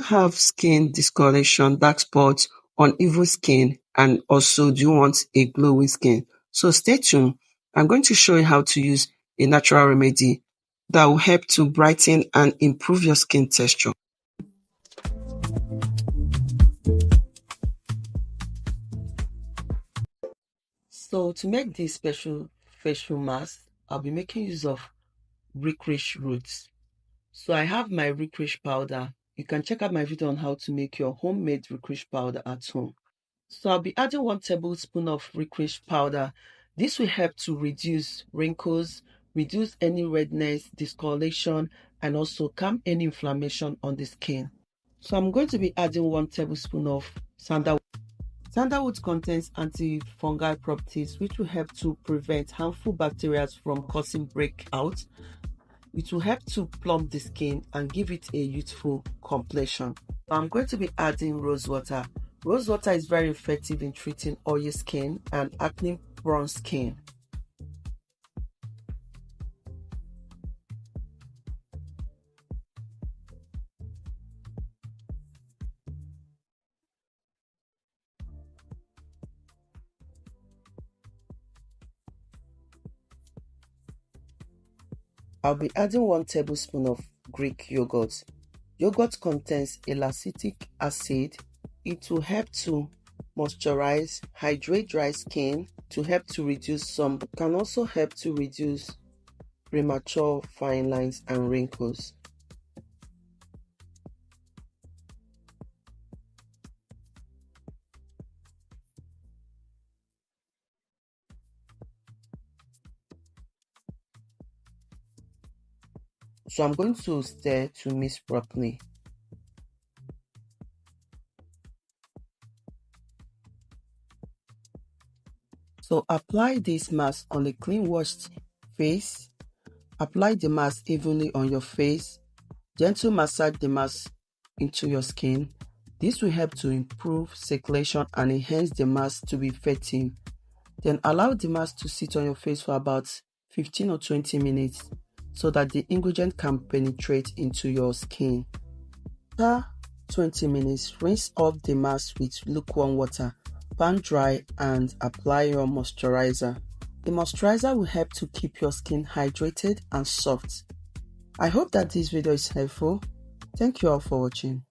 have skin discoloration, dark spots, uneven skin, and also do you want a glowing skin? So stay tuned. I'm going to show you how to use a natural remedy that will help to brighten and improve your skin texture. So to make this special facial mask, I'll be making use of Licorice Root. So I have my licorice powder. You can check out my video on how to make your homemade licorice powder at home. So I'll be adding 1 tablespoon of licorice powder. This will help to reduce wrinkles, reduce any redness, discoloration, and also calm any inflammation on the skin. So I'm going to be adding 1 tablespoon of sandalwood. Sandalwood contains antifungal properties which will help to prevent harmful bacteria from causing breakout. It will help to plump the skin and give it a youthful complexion. I'm going to be adding rose water. Rose water is very effective in treating oily skin and acne-prone skin. I'll be adding 1 tablespoon of Greek yogurt. Yogurt contains lactic acid. It will help to moisturize, hydrate dry skin, to help to reduce some, can also help to reduce premature fine lines and wrinkles. So I'm going to stir to mix properly. So apply this mask on a clean washed face. Apply the mask evenly on your face. Gentle massage the mask into your skin. This will help to improve circulation and enhance the mask to be effective. Then allow the mask to sit on your face for about 15 or 20 minutes so that the ingredient can penetrate into your skin. After 20 minutes, rinse off the mask with lukewarm water. Pan dry and apply your moisturizer. The moisturizer will help to keep your skin hydrated and soft. I hope that this video is helpful. Thank you all for watching.